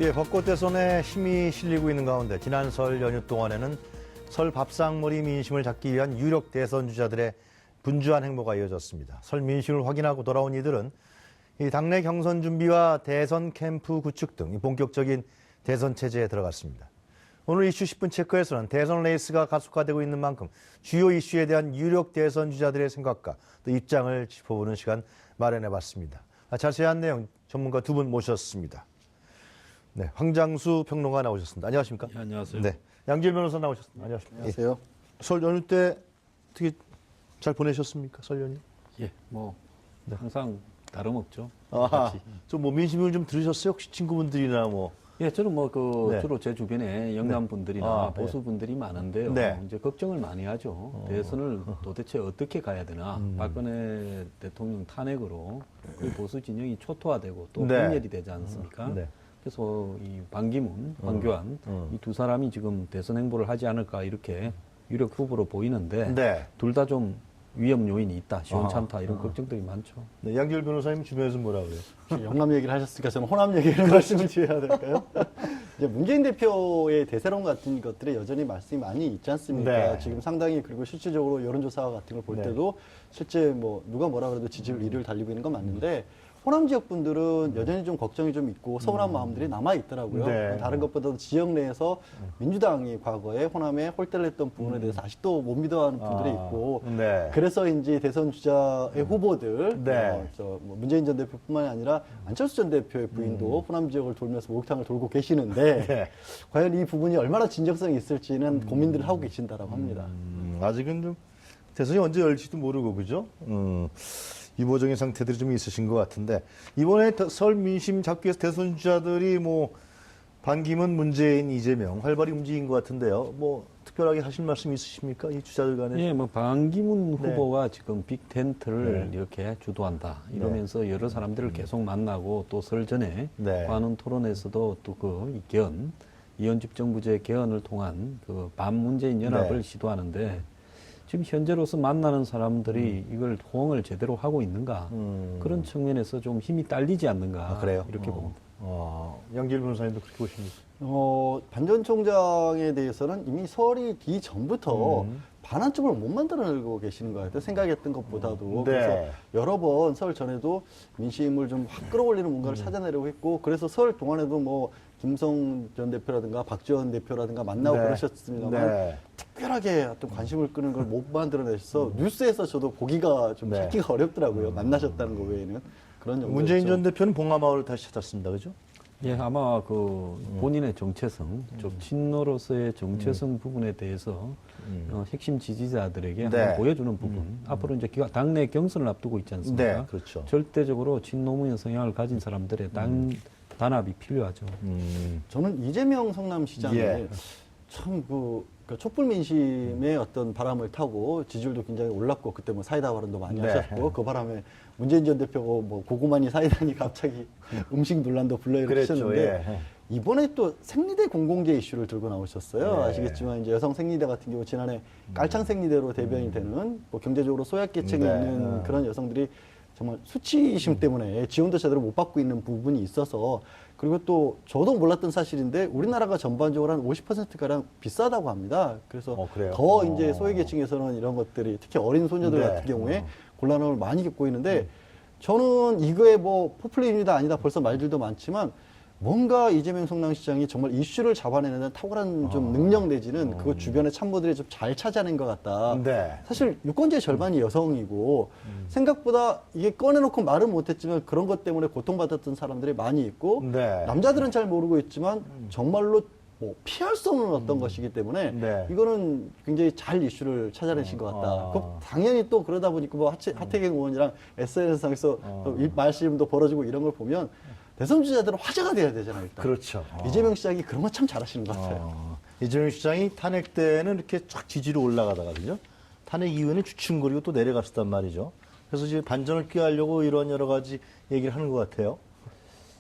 예, 벚꽃 대선에 힘이 실리고 있는 가운데 지난 설 연휴 동안에는 설 밥상머리 민심을 잡기 위한 유력 대선 주자들의 분주한 행보가 이어졌습니다. 설 민심을 확인하고 돌아온 이들은 이 당내 경선 준비와 대선 캠프 구축 등 본격적인 대선 체제에 들어갔습니다. 오늘 이슈 10분 체크에서는 대선 레이스가 가속화되고 있는 만큼 주요 이슈에 대한 유력 대선 주자들의 생각과 또 입장을 짚어보는 시간 마련해봤습니다. 자세한 내용 전문가 두 분 모셨습니다. 네, 황장수 평론가 나오셨습니다. 안녕하십니까? 네, 안녕하세요. 네, 양지열 변호사 나오셨습니다. 안녕하십니까? 안녕하세요. 예. 설 연휴 때 어떻게 잘 보내셨습니까? 설 연휴? 예, 뭐 항상 다름없죠. 아, 좀 뭐 민심을 좀 들으셨어요? 혹시 친구분들이나 뭐? 예, 저는 뭐 네. 주로 제 주변에 영남 분들이나 아, 네. 보수 분들이 많은데요. 네. 이제 걱정을 많이 하죠. 대선을 도대체 어떻게 가야 되나? 박근혜 대통령 탄핵으로 이 보수 진영이 초토화되고 또 네. 분열이 되지 않습니까? 네. 그래서 이 반기문, 황교안 이 두 사람이 지금 대선 행보를 하지 않을까 이렇게 유력 후보로 보이는데 네. 둘 다 좀 위험 요인이 있다, 시원찮다 이런 걱정들이 많죠. 네, 양지열 변호사님 주변에서 뭐라 그래요? 영남 얘기를 하셨으니까 저는 호남 얘기를 말씀을 드려야 될까요? 이제 문재인 대표의 대세론 같은 것들이 여전히 말씀이 많이 있지 않습니까? 네. 지금 상당히 그리고 실질적으로 여론조사 같은 걸 볼 네. 때도 실제 뭐 누가 뭐라 그래도 지지율 1위를 달리고 있는 건 맞는데 호남 지역 분들은 여전히 좀 걱정이 좀 있고 서운한 마음들이 남아 있더라고요. 네. 다른 것보다도 지역 내에서 민주당이 과거에 호남에 홀대를 했던 부분에 대해서 아직도 못 믿어하는 분들이 있고 네. 그래서인지 대선 주자의 후보들 네. 뭐 문재인 전 대표뿐만이 아니라 안철수 전 대표의 부인도 호남 지역을 돌면서 목욕탕을 돌고 계시는데 네. 과연 이 부분이 얼마나 진정성이 있을지는 고민들을 하고 계신다라고 합니다. 아직은 좀 대선이 언제 열지도 모르고 그죠? 유보적인 상태들이 좀 있으신 것 같은데 이번에 설 민심 잡기 위해서 대선 주자들이 뭐 반기문, 문재인, 이재명 활발히 움직인 것 같은데요. 뭐 특별하게 하실 말씀 있으십니까? 이 주자들 간에? 예, 뭐 반기문 네. 후보가 지금 빅텐트를 네. 이렇게 주도한다 이러면서 여러 사람들을 계속 만나고 또 설 전에 네. 관훈 토론에서도 또 그 개헌 이현집 정부제 개헌을 통한 그 반문재인 연합을 네. 시도하는데 지금 현재로서 만나는 사람들이 이걸 호응을 제대로 하고 있는가 그런 측면에서 좀 힘이 딸리지 않는가 그래요? 이렇게 봅니다. 양지열 변호사님도 그렇게 보십니까? 반 전 총장에 대해서는 이미 설이 뒤 전부터 반환점을 못 만들어내고 계시는 것 같아요. 생각했던 것보다도. 네. 그래서 여러 번 설 전에도 민심을 좀 확 끌어올리는 뭔가를 찾아내려고 했고, 그래서 설 동안에도 뭐 김성 전 대표라든가 박지원 대표라든가 만나고 네. 그러셨습니다만 네. 특별하게 어떤 관심을 끄는 걸 못 만들어내셔서 뉴스에서 저도 보기가 좀 네. 찾기가 어렵더라고요. 만나셨다는 거 외에는. 그런 정도였죠. 문재인 전 대표는 봉화마을을 다시 찾았습니다. 그죠? 예, 아마 그 본인의 정체성, 좀 친노로서의 정체성 부분에 대해서 핵심 지지자들에게 네. 한번 보여주는 부분. 앞으로 이제 당내 경선을 앞두고 있지 않습니까? 네, 그렇죠. 절대적으로 친노무현 성향을 가진 사람들의 단합이 필요하죠. 저는 이재명 성남시장이 예. 참 촛불 민심의 어떤 바람을 타고 지지율도 굉장히 올랐고 그때 뭐 사이다 발언도 많이 네. 하셨고 그 바람에 문재인 전 대표가 뭐 고구마니 사이다니 갑자기 음식 논란도 불러일으키셨는데 예. 이번에 또 생리대 공공재 이슈를 들고 나오셨어요. 네. 아시겠지만 이제 여성 생리대 같은 경우 지난해 깔창 생리대로 대변이 되는 뭐 경제적으로 소외계층에 네. 있는 그런 여성들이 정말 수치심 때문에 지원도 제대로 못 받고 있는 부분이 있어서 그리고 또 저도 몰랐던 사실인데 우리나라가 전반적으로 한 50%가량 비싸다고 합니다. 그래서 그래요? 더 이제 소외계층에서는 이런 것들이 특히 어린 소녀들 네. 같은 경우에 곤란함을 많이 겪고 있는데 저는 이거에 뭐 포퓰리즘이다 아니다 벌써 말들도 많지만 뭔가 이재명 성남시장이 정말 이슈를 잡아내는 탁월한 좀 능력 내지는 그 주변의 참모들이 좀 잘 찾아낸 것 같다. 네. 사실 유권자의 절반이 여성이고 생각보다 이게 꺼내놓고 말은 못했지만 그런 것 때문에 고통받았던 사람들이 많이 있고 네. 남자들은 잘 모르고 있지만 정말로 뭐 피할 수 없는 어떤 것이기 때문에 네. 이거는 굉장히 잘 이슈를 찾아내신 것 같다. 그 당연히 또 그러다 보니까 뭐 하태경 의원이랑 SNS상에서 말씨름도 벌어지고 이런 걸 보면 대선 주자들은 화제가 돼야 되잖아요. 일단. 그렇죠. 이재명 시장이 그런 거 참 잘하시는 것 같아요. 이재명 시장이 탄핵 때는 이렇게 쫙 지지로 올라가다가요. 탄핵 이후에는 주춤거리고 또 내려갔었단 말이죠. 그래서 이제 반전을 꾀하려고 이런 여러 가지 얘기를 하는 것 같아요.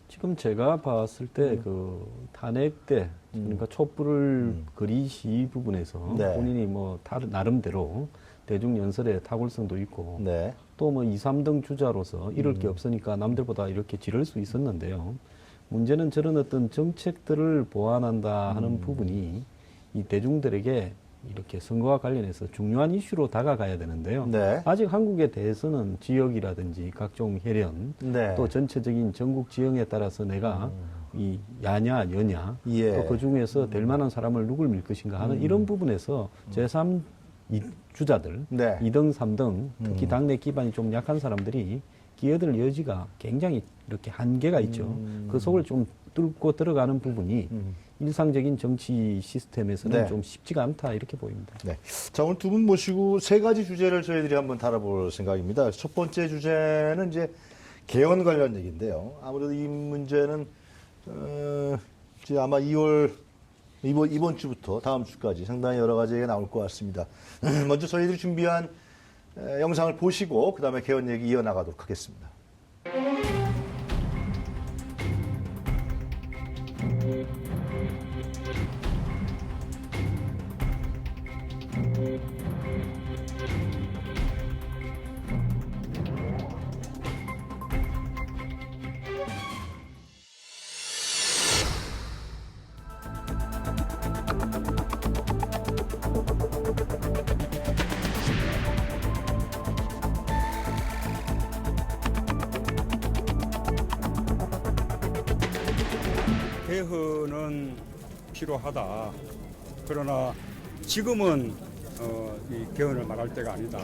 지금 제가 봤을 때 그 탄핵 때 그러니까 촛불을 그리 시 부분에서 네. 본인이 뭐 나름대로 대중 연설의 탁월성도 있고 네. 또 뭐 2, 3등 주자로서 이럴 게 없으니까 남들보다 이렇게 지를 수 있었는데요. 문제는 저런 어떤 정책들을 보완한다 하는 부분이 이 대중들에게 이렇게 선거와 관련해서 중요한 이슈로 다가가야 되는데요. 네. 아직 한국에 대해서는 지역이라든지 각종 혈연 네. 또 전체적인 전국 지형에 따라서 내가 이 야냐 여냐 예. 또 그 중에서 될 만한 사람을 누굴 밀 것인가 하는 이런 부분에서 제3 주자들 네. 2등, 3등 특히 당내 기반이 좀 약한 사람들이 기어들 여지가 굉장히 이렇게 한계가 있죠. 그 속을 좀 뚫고 들어가는 부분이 일상적인 정치 시스템에서는 네. 좀 쉽지가 않다 이렇게 보입니다. 네. 자, 오늘 두 분 모시고 세 가지 주제를 저희들이 한번 다뤄볼 생각입니다. 첫 번째 주제는 이제 개헌 관련 얘기인데요. 아무래도 이 문제는, 이제 아마 이번 주부터 다음 주까지 상당히 여러 가지 얘기가 나올 것 같습니다. 먼저 저희들이 준비한 영상을 보시고, 그 다음에 개헌 얘기 이어나가도록 하겠습니다. 개헌은 필요하다. 그러나 지금은 이 개헌을 말할 때가 아니다.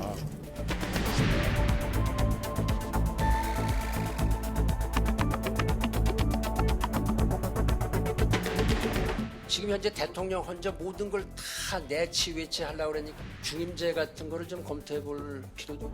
지금 현재 대통령 혼자 모든 걸 다 내치 외치 하려고 그러니까 중임제 같은 거를 좀 검토해 볼 필요도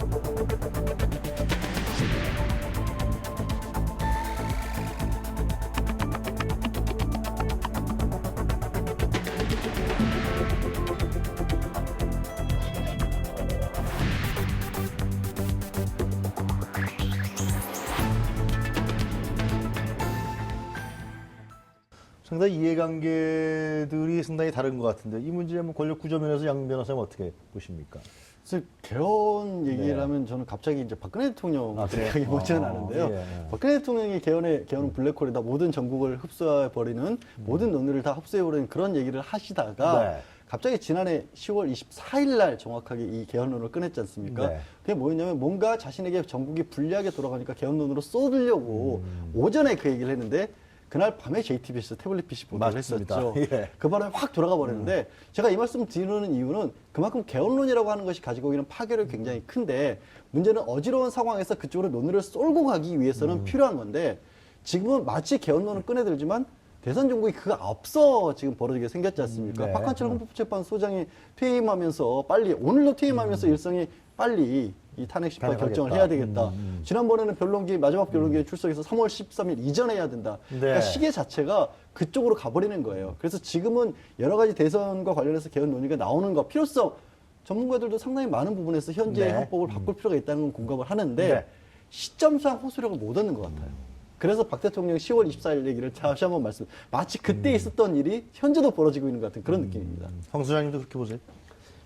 상당히 이해관계들이 상당히 다른 것 같은데, 이 문제 뭐 권력 구조 면에서 양 변호사님 어떻게 보십니까? 사실 개헌 얘기라면 저는 갑자기 이제 박근혜 대통령 아, 그래요? 생각이 먼저 아, 나는데요. 예. 박근혜 대통령이 개헌은 블랙홀이다. 모든 전국을 흡수해버리는 모든 논의를 다 흡수해버리는 그런 얘기를 하시다가 네. 갑자기 지난해 10월 24일 날 정확하게 이 개헌론을 꺼냈지 않습니까? 네. 그게 뭐였냐면 뭔가 자신에게 전국이 불리하게 돌아가니까 개헌론으로 쏟으려고 오전에 그 얘기를 했는데 그날 밤에 JTBC에서 태블릿 PC 보도를 맞습니다. 했었죠. 예. 그 바람에 확 돌아가 버렸는데 제가 이 말씀 드리는 이유는 그만큼 개헌론이라고 하는 것이 가지고 있는 파괴력이 굉장히 큰데 문제는 어지러운 상황에서 그쪽으로 논의를 쏠고 가기 위해서는 필요한 건데 지금은 마치 개헌론을 꺼내들지만 대선 정국이 그거 앞서 지금 벌어지게 생겼지 않습니까? 네. 박한철 헌법재판소장이 퇴임하면서 빨리 오늘로 퇴임하면서 일성이 빨리 이 탄핵 심판 탄핵하겠다. 결정을 해야 되겠다. 지난번에는 변론기 마지막 변론기에 출석해서 3월 13일 이전에 해야 된다. 네. 그러니까 시계 자체가 그쪽으로 가버리는 거예요. 그래서 지금은 여러 가지 대선과 관련해서 개헌 논의가 나오는 거 필요성 전문가들도 상당히 많은 부분에서 현재 네. 헌법을 바꿀 필요가 있다는 건 공감을 하는데 네. 시점상 호소력을 못 얻는 것 같아요. 그래서 박 대통령 10월 24일 얘기를 다시 한번 말씀. 마치 그때 있었던 일이 현재도 벌어지고 있는 것 같은 그런 느낌입니다. 황 소장님도 그렇게 보세요?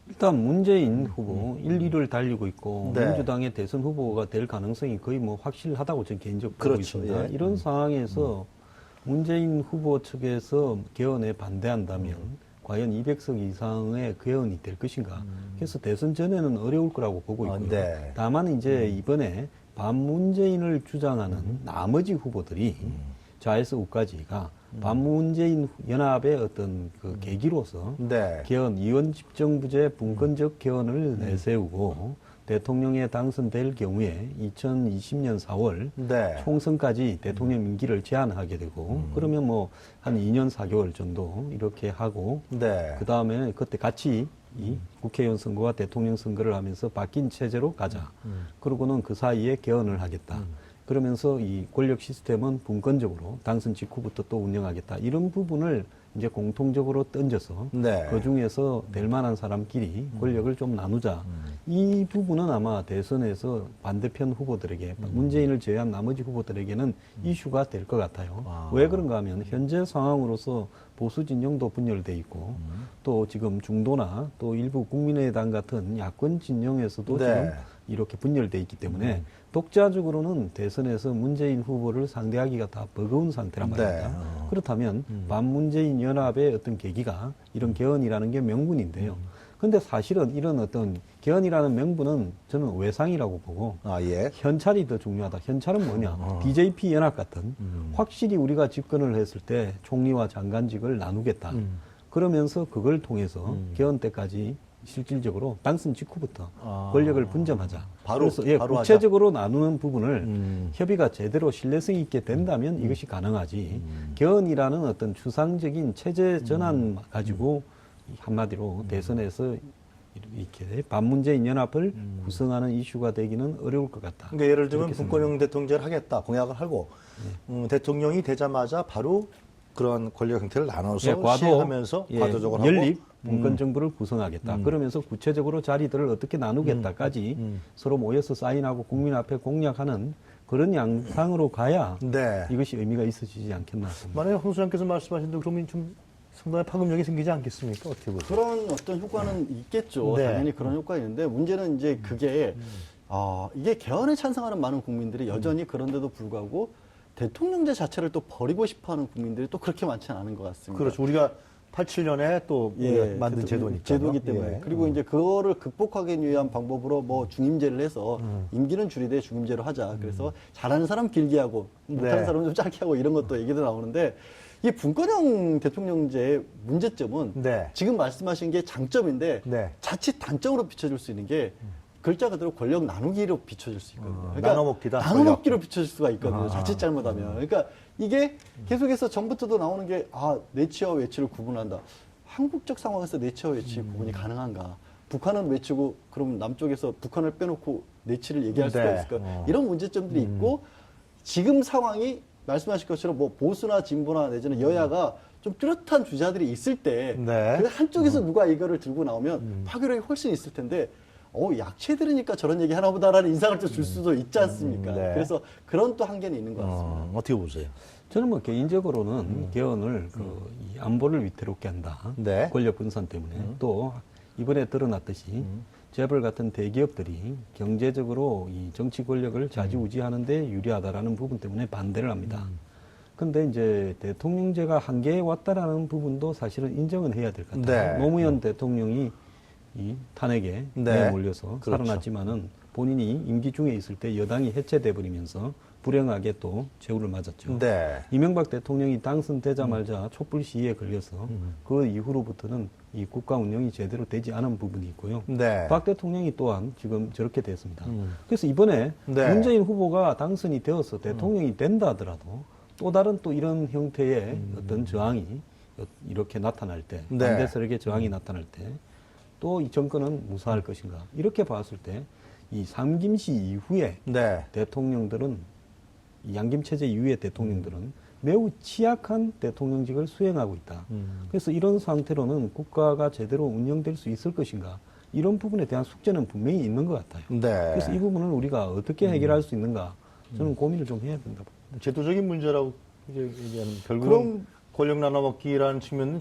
일단 문재인 후보 1, 2를 달리고 있고 네. 민주당의 대선 후보가 될 가능성이 거의 뭐 확실하다고 저는 개인적으로 보고 그렇죠. 있습니다. 예. 이런 상황에서 문재인 후보 측에서 개헌에 반대한다면 과연 200석 이상의 개헌이 될 것인가? 그래서 대선 전에는 어려울 거라고 보고 있고요. 네. 다만 이제 이번에 반문재인을 주장하는 나머지 후보들이 좌에서 우까지가 반문재인 연합의 어떤 그 계기로서 네. 개헌, 이원 집정부제 분권적 개헌을 내세우고 대통령에 당선될 경우에 2020년 4월 네. 총선까지 대통령 임기를 제한하게 되고 그러면 뭐 한 2년 4개월 정도 이렇게 하고 네. 그 다음에 그때 같이 이 국회의원 선거와 대통령 선거를 하면서 바뀐 체제로 가자. 그러고는 그 사이에 개헌을 하겠다. 그러면서 이 권력 시스템은 분권적으로 당선 직후부터 또 운영하겠다. 이런 부분을 이제 공통적으로 던져서 네. 그 중에서 될 만한 사람끼리 권력을 좀 나누자. 이 부분은 아마 대선에서 반대편 후보들에게 문재인을 제외한 나머지 후보들에게는 이슈가 될 것 같아요. 아. 왜 그런가 하면 현재 상황으로서 보수 진영도 분열돼 있고 또 지금 중도나 또 일부 국민의당 같은 야권 진영에서도 네. 지금 이렇게 분열돼 있기 때문에 독자적으로는 대선에서 문재인 후보를 상대하기가 다 버거운 상태란 네. 말입니다. 그렇다면 반문재인 연합의 어떤 계기가 이런 개헌이라는 게 명분인데요. 근데 사실은 이런 어떤 개헌이라는 명분은 저는 외상이라고 보고 아, 예. 현찰이 더 중요하다. 현찰은 뭐냐? BJP 연합 같은 확실히 우리가 집권을 했을 때 총리와 장관직을 나누겠다. 그러면서 그걸 통해서 개헌 때까지 실질적으로 당선 직후부터 아. 권력을 분점하자. 바로, 그래서 예, 바로 구체적으로 나누는 부분을 협의가 제대로 신뢰성 있게 된다면 이것이 가능하지. 개헌이라는 어떤 추상적인 체제 전환 가지고 한마디로 대선에서 이렇게 반문재인 연합을 구성하는 이슈가 되기는 어려울 것 같다. 그러니까 예를 들면 그렇게 분권형 대통령제를 하겠다 공약을 하고 대통령이 되자마자 바로 그런 권력 형태를 나눠서 예, 시행하면서 과도적으로 하고 연립 분권 정부를 구성하겠다. 그러면서 구체적으로 자리들을 어떻게 나누겠다까지 서로 모여서 사인하고 국민 앞에 공약하는 그런 양상으로 가야 네. 이것이 의미가 있어지지 않겠나 싶습니다. 만약에 홍 소장께서 말씀하신 대로 그러면 좀 상당히 파급력이 생기지 않겠습니까? 어떻게 보세요? 그런 어떤 효과는 있겠죠. 네. 당연히 그런 효과가 있는데 문제는 이제 그게 이게 개헌에 찬성하는 많은 국민들이 여전히 그런데도 불구하고 대통령제 자체를 또 버리고 싶어하는 국민들이 또 그렇게 많지는 않은 것 같습니다. 그렇죠. 우리가 87년에 또 우리가 만든 제도니까. 제도기 때문에. 그리고 이제 그거를 극복하기 위한 방법으로 뭐 중임제를 해서 임기는 줄이되 중임제로 하자. 그래서 잘하는 사람 길게 하고 못하는 네. 사람 좀 짧게 하고 이런 것도 얘기도 나오는데 이 분권형 대통령제의 문제점은 네. 지금 말씀하신 게 장점인데 네. 자칫 단점으로 비춰질 수 있는 게 글자 그대로 권력 나누기로 비춰질 수 있거든요. 나눠먹기다, 나눠먹기로 비춰질 수가 있거든요. 아. 자칫 잘못하면. 그러니까 이게 계속해서 전부터도 나오는 게 내치와 외치를 구분한다. 한국적 상황에서 내치와 외치 구분이 가능한가? 북한은 외치고 그럼 남쪽에서 북한을 빼놓고 내치를 얘기할 수가 네. 있을까? 이런 문제점들이 있고 지금 상황이 말씀하신 것처럼 뭐 보수나 진보나 내지는 여야가 좀 뚜렷한 주자들이 있을 때 네. 그 한쪽에서 누가 이거를 들고 나오면 파괴력이 훨씬 있을 텐데 약체 들으니까 저런 얘기 하나 보다라는 인상을 또 줄 수도 있지 않습니까? 네. 그래서 그런 또 한계는 있는 것 같습니다. 어떻게 보세요? 저는 뭐 개인적으로는 개헌을 이 안보를 위태롭게 한다. 네. 권력 분산 때문에 또 이번에 드러났듯이 재벌 같은 대기업들이 경제적으로 이 정치 권력을 좌지우지하는데 유리하다라는 부분 때문에 반대를 합니다. 근데 이제 대통령제가 한계에 왔다라는 부분도 사실은 인정은 해야 될 것 같아요. 네. 노무현 대통령이 이 탄핵에 네. 몰려서 그렇죠. 살아났지만은 본인이 임기 중에 있을 때 여당이 해체돼 버리면서 불행하게 또 최후를 맞았죠. 네. 이명박 대통령이 당선되자마자 촛불 시위에 걸려서 그 이후로부터는 이 국가 운영이 제대로 되지 않은 부분이 있고요. 네. 박 대통령이 또한 지금 저렇게 됐습니다. 그래서 이번에 네. 문재인 후보가 당선이 되어서 대통령이 된다 하더라도 또 다른 또 이런 형태의 어떤 저항이 이렇게 나타날 때, 네. 반대 세력의 저항이 나타날 때 또 이 정권은 무사할 것인가 이렇게 봤을 때 이 삼김시 이후에 네. 대통령들은 이 양김 체제 이후의 대통령들은 매우 취약한 대통령직을 수행하고 있다. 그래서 이런 상태로는 국가가 제대로 운영될 수 있을 것인가 이런 부분에 대한 숙제는 분명히 있는 것 같아요. 네. 그래서 이 부분을 우리가 어떻게 해결할 수 있는가 저는 고민을 좀 해야 된다고. 제도적인 문제라고 이제 얘기하는 결국은 그럼- 권력 나눠먹기라는 측면은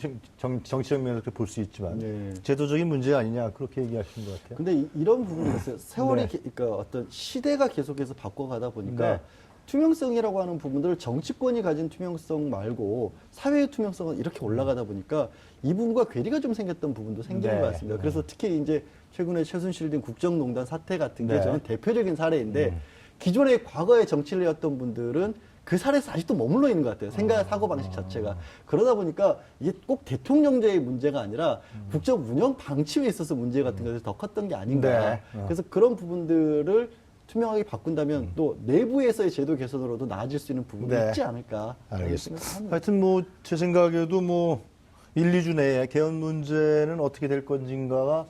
정치적 면에서 볼 수 있지만 네. 제도적인 문제 아니냐 그렇게 얘기하시는 것 같아요. 근데 이런 부분이 있어요. 세월이 네. 그러니까 어떤 시대가 계속해서 바꿔가다 보니까 네. 투명성이라고 하는 부분들을 정치권이 가진 투명성 말고 사회의 투명성은 이렇게 올라가다 보니까 이 부분과 괴리가 좀 생겼던 부분도 생기는 네. 것 같습니다. 그래서 특히 이제 최근에 최순실 등 국정농단 사태 같은 게 네. 저는 대표적인 사례인데 기존의 과거에 정치를 해왔던 분들은 그 사례에서 아직도 머물러 있는 것 같아요. 생각, 사고방식 자체가. 그러다 보니까 이게 꼭 대통령제의 문제가 아니라 국정 운영 방침에 있어서 문제 같은 것이 더 컸던 게 아닌가. 네. 그래서 그런 부분들을 투명하게 바꾼다면 또 내부에서의 제도 개선으로도 나아질 수 있는 부분이 네. 있지 않을까. 알겠습니다. 하여튼 뭐 제 생각에도 뭐 1, 2주 내에 개헌 문제는 어떻게 될 건지인가가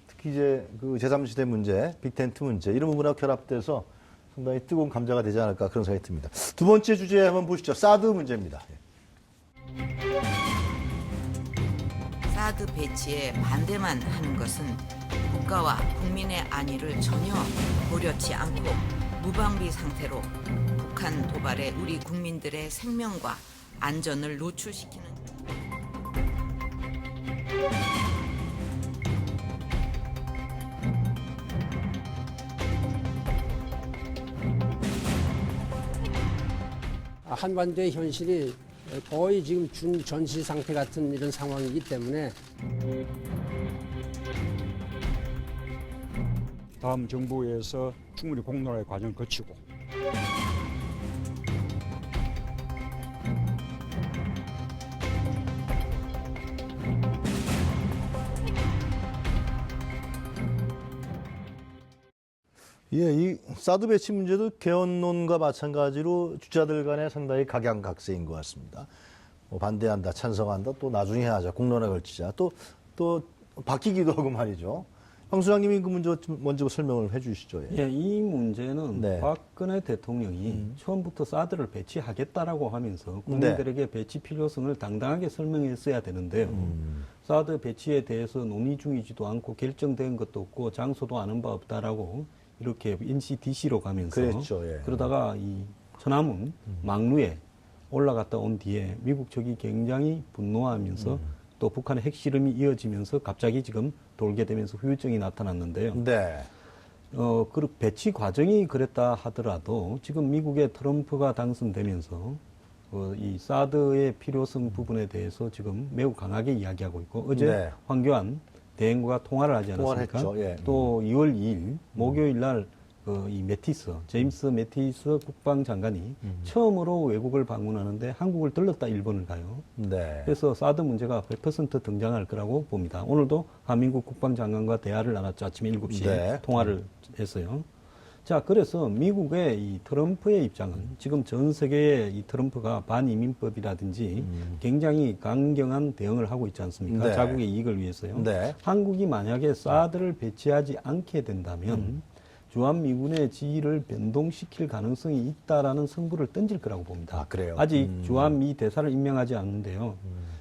특히 이제 그 제3시대 문제, 빅텐트 문제 이런 부분하고 결합돼서 상당히 뜨거운 감자가 되지 않을까 그런 생각이 듭니다. 두 번째 주제 한번 보시죠. 사드 문제입니다. 사드 배치에 반대만 하는 것은 국가와 국민의 안위를 전혀 고려치 않고 무방비 상태로 북한 도발에 우리 국민들의 생명과 안전을 노출시키는 한반도의 현실이 거의 지금 준전시 상태 같은 이런 상황이기 때문에 다음 정부에서 충분히 공론화의 과정을 거치고 예, 이 사드 배치 문제도 개헌론과 마찬가지로 주자들 간에 상당히 각양각색인 것 같습니다. 뭐 반대한다, 찬성한다, 또 나중에 하자, 공론화 걸치자, 또 바뀌기도 하고 말이죠. 황 수장님이 그 문제 좀 먼저 설명을 해주시죠. 예. 예, 이 문제는 네. 박근혜 대통령이 처음부터 사드를 배치하겠다라고 하면서 국민들에게 배치 필요성을 당당하게 설명했어야 되는데요. 사드 배치에 대해서 논의 중이지도 않고 결정된 것도 없고 장소도 아는 바 없다라고 이렇게 NCDC로 가면서 그랬죠, 예. 그러다가 이 천안문 막루에 올라갔다 온 뒤에 미국 측이 굉장히 분노하면서 또 북한의 핵실험이 이어지면서 갑자기 지금 돌게 되면서 후유증이 나타났는데요. 네. 그 배치 과정이 그랬다 하더라도 지금 미국의 트럼프가 당선되면서 이 사드의 필요성 부분에 대해서 지금 매우 강하게 이야기하고 있고 어제 네. 황교안 대행과 통화를 하지 않았습니까? 통화를 했죠. 예. 또 2월 2일 목요일 날 이 제임스 매티스 국방장관이 처음으로 외국을 방문하는데 한국을 들렀다 일본을 가요. 네. 그래서 사드 문제가 100% 등장할 거라고 봅니다. 오늘도 한민국 국방장관과 대화를 나눴죠. 아침 7시에 네. 통화를 했어요. 자, 그래서 미국의 이 트럼프의 입장은 지금 전 세계의 이 트럼프가 반이민법이라든지 굉장히 강경한 대응을 하고 있지 않습니까? 네. 자국의 이익을 위해서요. 네. 한국이 만약에 사드를 배치하지 않게 된다면 주한미군의 지위를 변동시킬 가능성이 있다라는 승부를 던질 거라고 봅니다. 아, 그래요? 아직 주한미 대사를 임명하지 않는데요.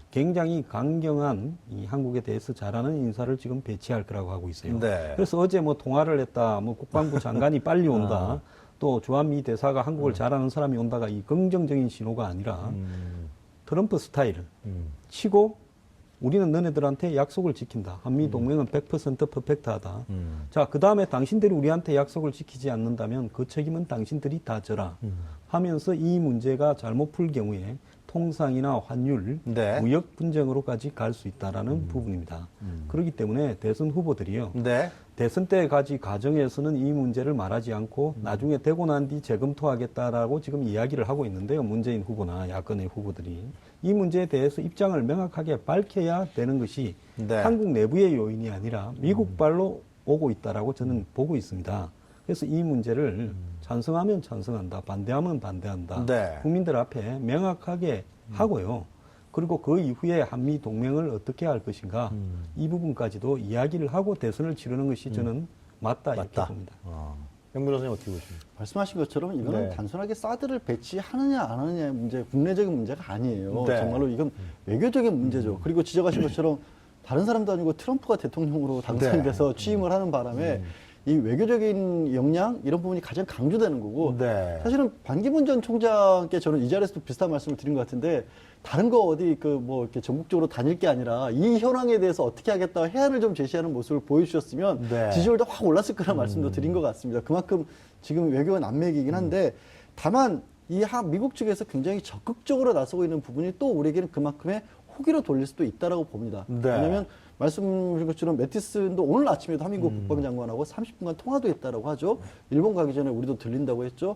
굉장히 강경한 이 한국에 대해서 잘하는 인사를 지금 배치할 거라고 하고 있어요. 네. 그래서 어제 뭐 통화를 했다, 뭐 국방부 장관이 빨리 온다, 또 주한미 대사가 한국을 잘하는 사람이 온다가 이 긍정적인 신호가 아니라 트럼프 스타일을 치고 우리는 너네들한테 약속을 지킨다. 한미 동맹은 100% 퍼펙트하다. 자, 그 다음에 당신들이 우리한테 약속을 지키지 않는다면 그 책임은 당신들이 다 져라. 하면서 이 문제가 잘못 풀 경우에 통상이나 환율, 네. 무역 분쟁으로까지 갈 수 있다라는 부분입니다. 그렇기 때문에 대선 후보들이요. 네. 대선 때까지 과정에서는 이 문제를 말하지 않고 나중에 되고 난 뒤 재검토하겠다라고 지금 이야기를 하고 있는데요. 문재인 후보나 야권의 후보들이. 이 문제에 대해서 입장을 명확하게 밝혀야 되는 것이 네. 한국 내부의 요인이 아니라 미국발로 오고 있다라고 저는 보고 있습니다. 그래서 이 문제를 찬성하면 찬성한다, 반대하면 반대한다. 네. 국민들 앞에 명확하게 하고요. 그리고 그 이후에 한미 동맹을 어떻게 할 것인가 이 부분까지도 이야기를 하고 대선을 치르는 것이 저는 맞다 이렇게 맞다. 봅니다. 양 변호사님 어떻게 보십니까? 말씀하신 것처럼 이거는 네. 단순하게 사드를 배치하느냐 안 하느냐의 문제, 국내적인 문제가 아니에요. 네. 정말로 이건 외교적인 문제죠. 그리고 지적하신 것처럼 다른 사람도 아니고 트럼프가 대통령으로 당선돼서 취임을 하는 바람에 이 외교적인 역량 이런 부분이 가장 강조되는 거고 네. 사실은 반기문 전 총장께 저는 이 자리에서도 비슷한 말씀을 드린 것 같은데 다른 거 어디 그 뭐 이렇게 전국적으로 다닐 게 아니라 이 현황에 대해서 어떻게 하겠다 해안을 좀 제시하는 모습을 보여주셨으면 네. 지지율도 확 올랐을 거라는 말씀도 드린 것 같습니다. 그만큼 지금 외교가 난맥이긴 한데 다만 이 미국 측에서 굉장히 적극적으로 나서고 있는 부분이 또 우리에게는 그만큼의 호기로 돌릴 수도 있다라고 봅니다. 네. 왜냐하면 말씀하신 것처럼 매티슨도 오늘 아침에도 한민국 국방장관하고 30분간 통화도 했다라고 하죠. 일본 가기 전에 우리도 들린다고 했죠.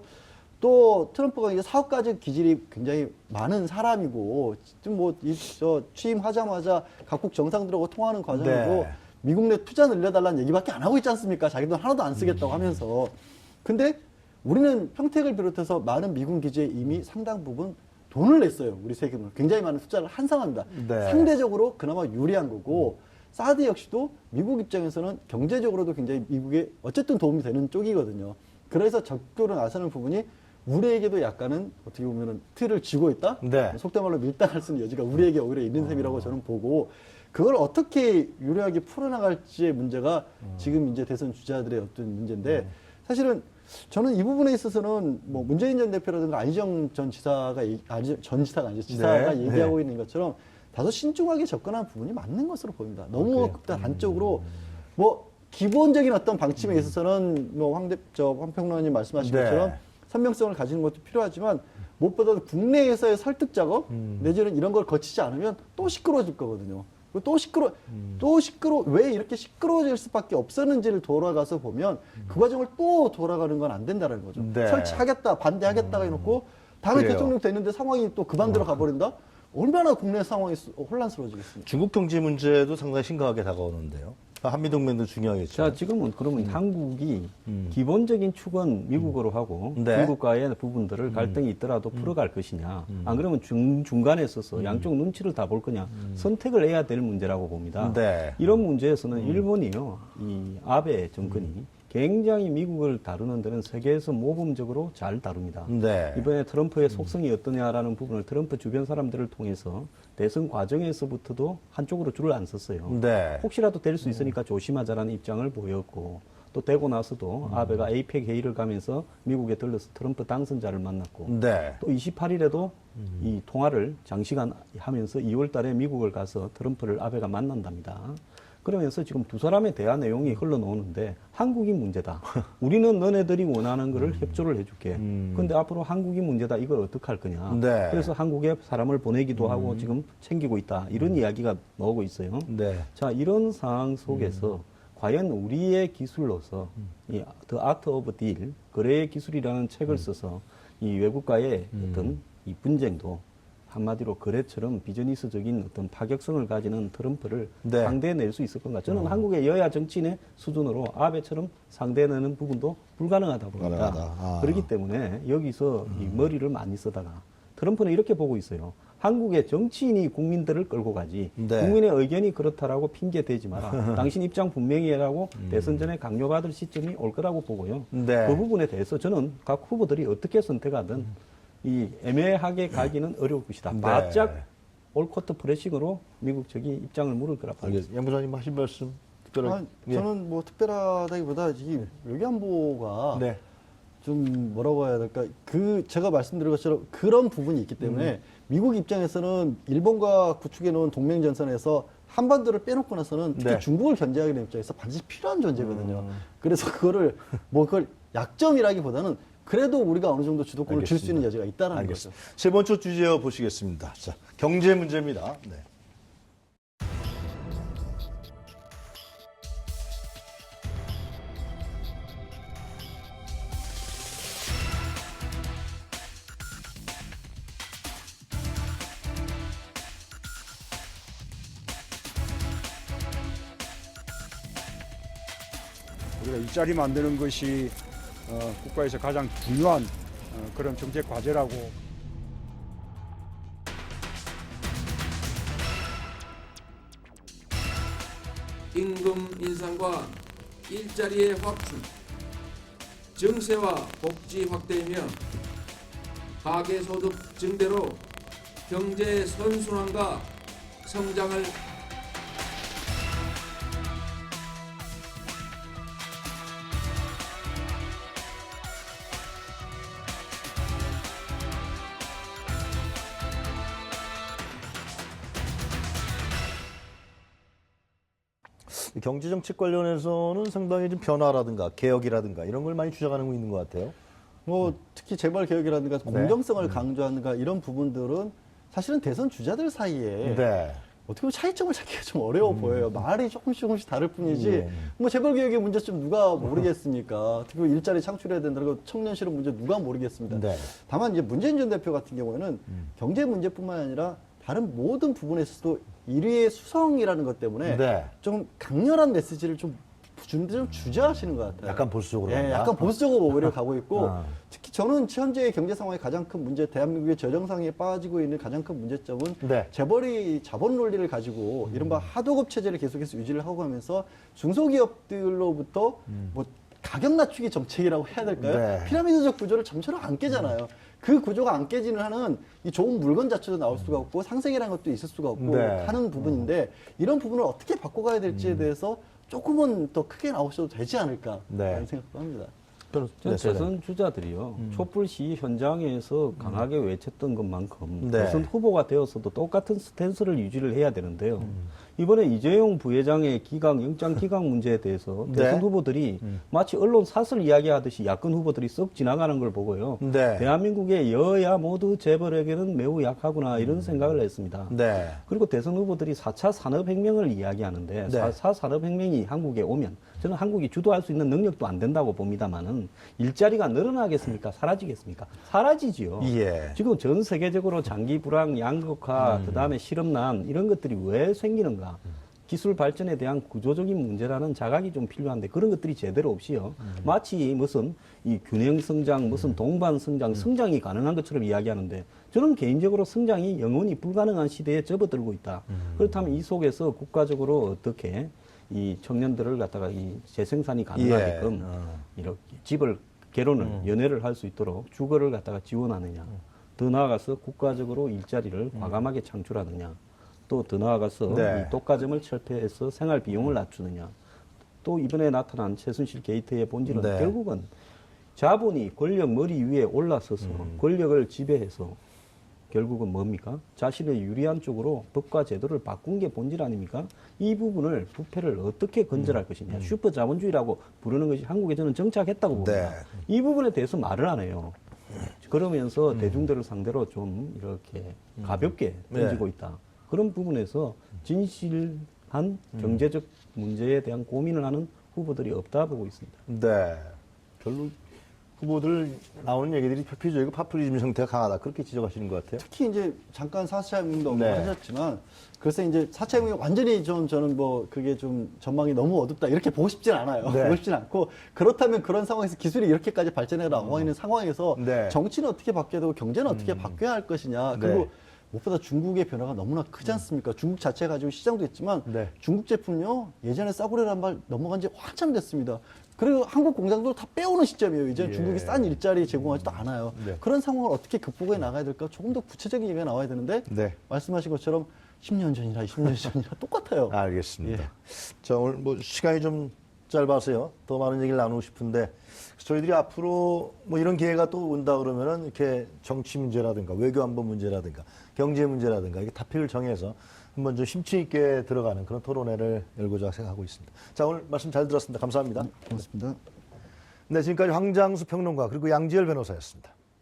또 트럼프가 이제 사업가적 기질이 굉장히 많은 사람이고 지금 저 취임하자마자 각국 정상들하고 통화하는 과정에도 네. 미국 내 투자 늘려달라는 얘기밖에 안 하고 있지 않습니까? 자기 돈 하나도 안 쓰겠다고 하면서. 근데 우리는 평택을 비롯해서 많은 미군 기지에 이미 상당 부분 돈을 냈어요. 우리 세금을. 굉장히 많은 투자를 한 상황입니다. 네. 상대적으로 그나마 유리한 거고 사드 역시도 미국 입장에서는 경제적으로도 굉장히 미국에 어쨌든 도움이 되는 쪽이거든요. 그래서 적극적으로 나서는 부분이 우리에게도 약간은 어떻게 보면은 틀을 쥐고 있다? 네. 속된 말로 밀당할 수 있는 여지가 우리에게 오히려 있는 셈이라고 저는 보고 그걸 어떻게 유리하게 풀어나갈지의 문제가 지금 이제 대선 주자들의 어떤 문제인데 사실은 저는 이 부분에 있어서는 뭐 문재인 전 대표라든가 안희정 전 지사가 지사가 네. 얘기하고 네. 있는 것처럼 다소 신중하게 접근한 부분이 맞는 것으로 보입니다. 너무 극단적으로 뭐 기본적인 어떤 방침에 있어서는 뭐 황평론가님 말씀하신 네. 것처럼 선명성을 가지는 것도 필요하지만 무엇보다도 국내에서의 설득 작업 내지는 이런 걸 거치지 않으면 또 시끄러워질 거거든요. 그리고 또 왜 이렇게 시끄러워질 수밖에 없었는지를 돌아가서 보면 그 과정을 또 돌아가는 건 안 된다는 거죠. 네. 설치하겠다, 반대하겠다가 해놓고 다음에 그래요. 대통령 됐는데 상황이 또 그 반대로 가버린다? 얼마나 국내 상황이 혼란스러워지겠습니까? 중국 경제 문제도 상당히 심각하게 다가오는데요. 한미동맹도 중요하겠죠. 자, 지금은 그러면 한국이 기본적인 축은 미국으로 하고 네. 중국과의 부분들을 갈등이 있더라도 풀어갈 것이냐. 안 그러면 중간에 서서 양쪽 눈치를 다 볼 거냐. 선택을 해야 될 문제라고 봅니다. 네. 이런 문제에서는 일본이요. 이 아베 정권이 굉장히 미국을 다루는 데는 세계에서 모범적으로 잘 다룹니다. 네. 이번에 트럼프의 속성이 어떠냐라는 부분을 트럼프 주변 사람들을 통해서 대선 과정에서부터도 한쪽으로 줄을 안 섰어요. 네. 혹시라도 될 수 있으니까 조심하자라는 입장을 보였고 또 되고 나서도 아베가 에이펙 회의를 가면서 미국에 들러서 트럼프 당선자를 만났고 네. 또 28일에도 이 통화를 장시간 하면서 2월 달에 미국을 가서 트럼프를 아베가 만난답니다. 그러면서 지금 두 사람에 대한 내용이 흘러나오는데 한국이 문제다. 우리는 너네들이 원하는 거를 협조를 해줄게. 근데 앞으로 한국이 문제다. 이걸 어떻게 할 거냐. 네. 그래서 한국에 사람을 보내기도 하고 지금 챙기고 있다. 이런 이야기가 나오고 있어요. 네. 자, 이런 상황 속에서 과연 우리의 기술로서 이 The Art of Deal, 거래의 기술이라는 책을 써서 이 외국과의 어떤 이 분쟁도 한마디로 거래처럼 비즈니스적인 어떤 파격성을 가지는 트럼프를 네. 상대해낼 수 있을 건가? 저는 한국의 여야 정치인의 수준으로 아베처럼 상대해내는 부분도 불가능하다고 봅니다. 불가능하다. 아. 그렇기 때문에 여기서 이 머리를 많이 쓰다가 트럼프는 이렇게 보고 있어요. 한국의 정치인이 국민들을 끌고 가지 네. 국민의 의견이 그렇다라고 핑계 대지 마라. 당신 입장 분명히 해라고 대선 전에 강요받을 시점이 올 거라고 보고요. 네. 그 부분에 대해서 저는 각 후보들이 어떻게 선택하든 이 애매하게 가기는 어려울 것이다. 네. 바짝 올코트 프레싱으로 미국 측이 입장을 물을 거라 봅니다. 알겠습니다. 양 부사님 하신 말씀 특별하게. 저는 뭐 특별하다기보다 이 외교안보가 네. 좀 뭐라고 해야 될까? 제가 말씀드린 것처럼 그런 부분이 있기 때문에 미국 입장에서는 일본과 구축해 놓은 동맹 전선에서 한반도를 빼놓고 나서는 특히 네. 중국을 견제하게 되는 입장에서 반드시 필요한 존재거든요. 그래서 그걸 약점이라기보다는 그래도 우리가 어느 정도 주도권을 줄 수 있는 여지가 있다는 거죠. 알겠습니다. 세 번째 주제 보시겠습니다. 자, 경제 문제입니다. 네. 우리가 일자리 만드는 것이 국가에서 가장 중요한 그런 정책 과제라고 임금 인상과 일자리의 확충, 정세와 복지 확대이며 가계소득 증대로 경제 선순환과 성장을 경제 정책 관련해서는 상당히 좀 변화라든가 개혁이라든가 이런 걸 많이 주장하는 거 있는 것 같아요. 뭐 특히 재벌 개혁이라든가 공정성을 강조하는가 이런 부분들은 사실은 대선 주자들 사이에 네. 어떻게 보면 차이점을 찾기가 좀 어려워 보여요. 말이 조금씩 다를 뿐이지. 예. 뭐 재벌 개혁의 문제점 누가 모르겠습니까? 특히 일자리 창출해야 된다고 청년 실업 문제 누가 모르겠습니다. 네. 다만 이제 문재인 전 대표 같은 경우에는 경제 문제뿐만 아니라 다른 모든 부분에 있어서도 1위의 수성이라는 것 때문에 네. 좀 강렬한 메시지를 좀 주저하시는 것 같아요. 약간 보수적으로 예, 간다? 약간 보수적으로 오히려 가고 있고 아. 특히 저는 현재의 경제 상황의 가장 큰 문제, 대한민국의 저정상에 빠지고 있는 가장 큰 문제점은 네. 재벌이 자본 논리를 가지고 이른바 하도급 체제를 계속해서 유지를 하고 가면서 중소기업들로부터 뭐 가격 낮추기 정책이라고 해야 될까요? 네. 피라미드적 구조를 점처럼 안 깨잖아요. 그 구조가 안 깨지는 한은 이 좋은 물건 자체도 나올 수가 없고 상생이라는 것도 있을 수가 없고 네. 하는 부분인데 이런 부분을 어떻게 바꿔가야 될지에 대해서 조금은 더 크게 나오셔도 되지 않을까 네. 라는 생각도 합니다. 전 네, 대선 주자들이요. 촛불 시위 현장에서 강하게 외쳤던 것만큼 네. 대선 후보가 되어서도 똑같은 스탠스를 유지를 해야 되는데요. 이번에 이재용 부회장의 영장 기각 문제에 대해서 네. 대선 후보들이 마치 언론 사설 이야기하듯이 야권 후보들이 썩 지나가는 걸 보고요. 네. 대한민국의 여야 모두 재벌에게는 매우 약하구나 이런 생각을 했습니다. 네. 그리고 대선 후보들이 4차 산업혁명을 이야기하는데 네. 4차 산업혁명이 한국에 오면 저는 한국이 주도할 수 있는 능력도 안 된다고 봅니다만은 일자리가 늘어나겠습니까? 사라지겠습니까? 사라지지요. 예. 지금 전 세계적으로 장기 불황, 양극화, 그다음에 실업난 이런 것들이 왜 생기는가? 기술 발전에 대한 구조적인 문제라는 자각이 좀 필요한데 그런 것들이 제대로 없이요. 마치 무슨 이 균형 성장, 무슨 동반 성장, 성장이 가능한 것처럼 이야기하는데 저는 개인적으로 성장이 영원히 불가능한 시대에 접어들고 있다. 그렇다면 이 속에서 국가적으로 어떻게 이 청년들을 갖다가 이 재생산이 가능하게끔 예. 이렇게 집을 결혼을 연애를 할 수 있도록 주거를 갖다가 지원하느냐. 더 나아가서 국가적으로 일자리를 과감하게 창출하느냐. 또 더 나아가서 네. 이 독과점을 철폐해서 생활 비용을 낮추느냐. 또 이번에 나타난 최순실 게이트의 본질은 네. 결국은 자본이 권력 머리 위에 올라서서 권력을 지배해서 결국은 뭡니까? 자신의 유리한 쪽으로 법과 제도를 바꾼 게 본질 아닙니까? 이 부분을 부패를 어떻게 건절할 것이냐. 슈퍼 자본주의라고 부르는 것이 한국에 저는 정착했다고 봅니다. 네. 이 부분에 대해서 말을 안 해요. 그러면서 대중들을 상대로 좀 이렇게 가볍게 던지고 있다. 그런 부분에서 진실한 경제적 문제에 대한 고민을 하는 후보들이 없다 보고 있습니다. 네. 별로 후보들 나오는 얘기들이 표피적이고 파퓰리즘 형태가 강하다. 그렇게 지적하시는 것 같아요. 특히 이제 잠깐 4차 혁명도 네. 언급하셨지만 글쎄 이제 4차 혁명이 완전히 좀 저는 뭐 그게 좀 전망이 너무 어둡다 이렇게 보고 싶진 않아요. 네. 보고 싶진 않고 그렇다면 그런 상황에서 기술이 이렇게까지 발전해 나와 있는 상황에서 네. 정치는 어떻게 바뀌어야 되고 경제는 어떻게 바뀌어야 할 것이냐. 그리고 네. 무엇보다 중국의 변화가 너무나 크지 않습니까? 중국 자체 가지고 시장도 있지만 네. 중국 제품요 예전에 싸구려란 말 넘어간 지 한참 됐습니다. 그리고 한국 공장도 다 빼오는 시점이에요. 이제 예. 중국이 싼 일자리 제공하지도 않아요. 네. 그런 상황을 어떻게 극복해 나가야 될까? 조금 더 구체적인 얘기가 나와야 되는데 네. 말씀하신 것처럼 10년 전이나 20년 전이나 똑같아요. 알겠습니다. 예. 자, 오늘 뭐 시간이 좀 짧아서요. 더 많은 얘기를 나누고 싶은데 저희들이 앞으로 뭐 이런 기회가 또 온다 그러면은 이렇게 정치 문제라든가 외교 안보 문제라든가 경제 문제라든가 이게 다필을 정해서 한번 좀 심취 있게 들어가는 그런 토론회를 열고자 생각하고 있습니다. 자, 오늘 말씀 잘 들었습니다. 감사합니다. 고맙습니다. 네, 지금까지 황장수 평론가 그리고 양지열 변호사였습니다.